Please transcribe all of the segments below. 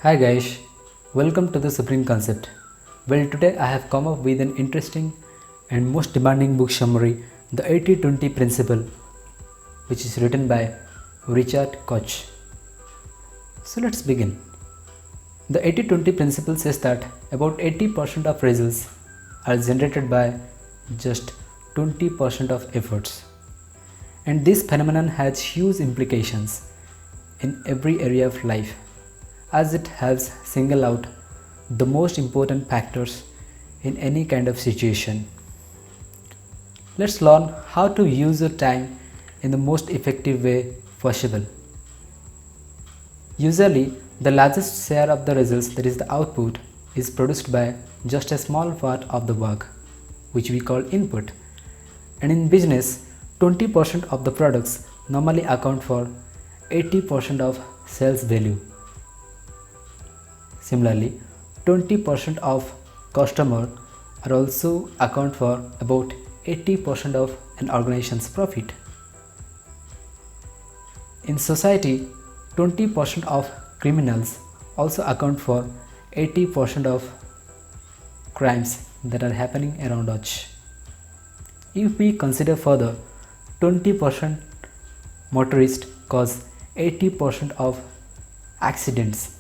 Hi guys, welcome to the Supreme Concept. Well, today I have come up with an interesting and most demanding book summary, The 80-20 Principle, which is written by Richard Koch. So let's begin. The 80-20 principle says that about 80% of results are generated by just 20% of efforts. And this phenomenon has huge implications in every area of life, as it helps single out the most important factors in any kind of situation. Let's learn how to use your time in the most effective way possible. Usually, the largest share of the results, that is the output, is produced by just a small part of the work, which we call input. And in business, 20% of the products normally account for 80% of sales value. Similarly, 20% of customers are also account for about 80% of an organization's profit. In society, 20% of criminals also account for 80% of crimes that are happening around us. If we consider further, 20% motorists cause 80% of accidents.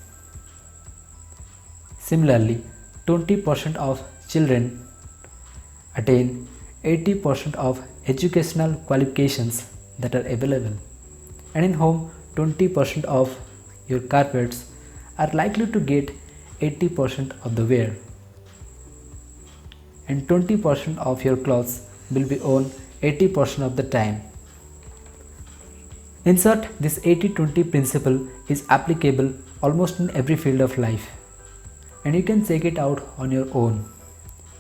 Similarly, 20% of children attain 80% of educational qualifications that are available. And in home, 20% of your carpets are likely to get 80% of the wear. And 20% of your clothes will be worn 80% of the time. In short, this 80-20 principle is applicable almost in every field of life, and you can check it out on your own.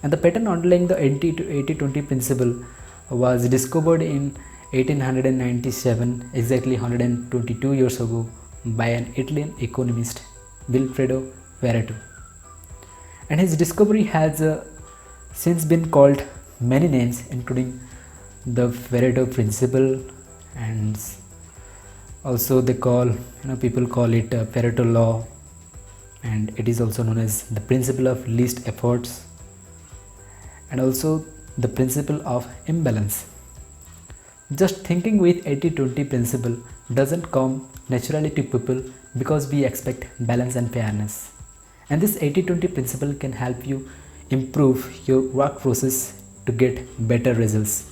And the pattern underlying the 80-20 principle was discovered in 1897, exactly 122 years ago, by an Italian economist, Vilfredo Pareto. And his discovery has since been called many names, including the Pareto principle, and also people call it Pareto law, and it is also known as the principle of least efforts, and also the principle of imbalance. Just thinking with 80-20 principle doesn't come naturally to people because we expect balance and fairness. And this 80-20 principle can help you improve your work process to get better results.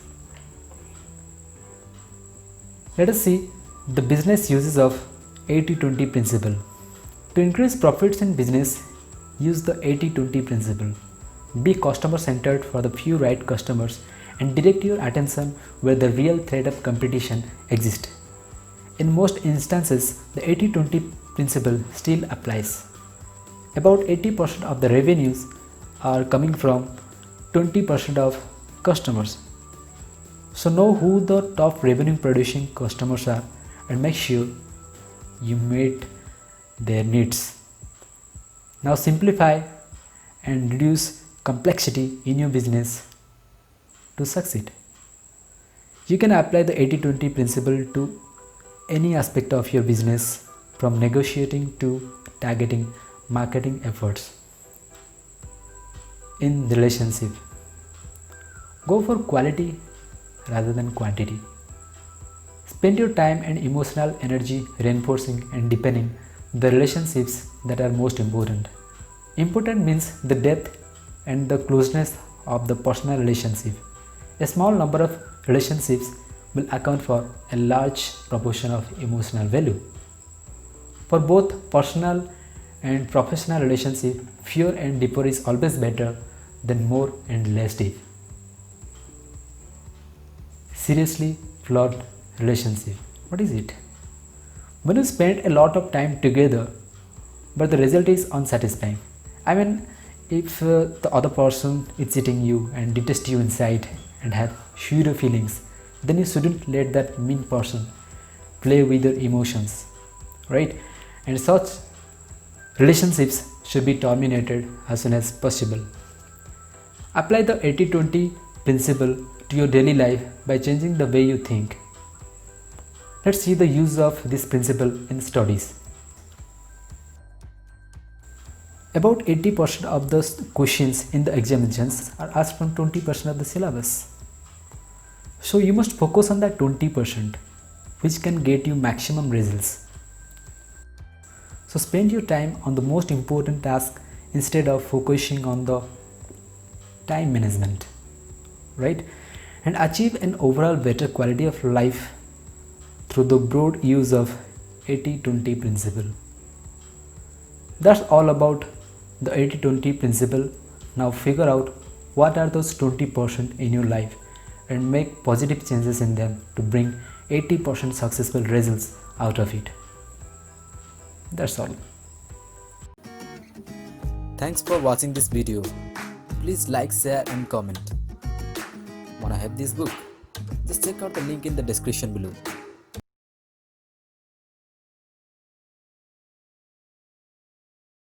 Let us see the business uses of 80-20 principle. To increase profits in business, use the 80-20 principle. Be customer-centered for the few right customers and direct your attention where the real threat of competition exists. In most instances, the 80-20 principle still applies. About 80% of the revenues are coming from 20% of customers. So know who the top revenue producing customers are and make sure you meet their needs. Now simplify and reduce complexity in your business to succeed. You can apply the 80-20 principle to any aspect of your business, from negotiating to targeting marketing efforts. In relationship, go for quality rather than quantity. Spend your time and emotional energy reinforcing and deepening the relationships that are most important. Important means the depth and the closeness of the personal relationship. A small number of relationships will account for a large proportion of emotional value. For both personal and professional relationship, fewer and deeper is always better than more and less deep. Seriously flawed relationship. What is it? When you spend a lot of time together but the result is unsatisfying. I mean, if the other person is cheating you and detests you inside and have pseudo feelings, then you shouldn't let that mean person play with your emotions, right? And such relationships should be terminated as soon as possible. Apply the 80-20 principle to your daily life by changing the way you think. Let's see the use of this principle in studies. About 80% of the questions in the examinations are asked from 20% of the syllabus. So you must focus on that 20% which can get you maximum results. So spend your time on the most important task instead of focusing on the time management, right? And achieve an overall better quality of life through the broad use of 80-20 principle. That's all about the 80-20 principle. Now figure out what are those 20% in your life and make positive changes in them to bring 80% successful results out of it. That's all. Thanks for watching this video. Please like, share and comment. Wanna have this book? Just check out the link in the description below.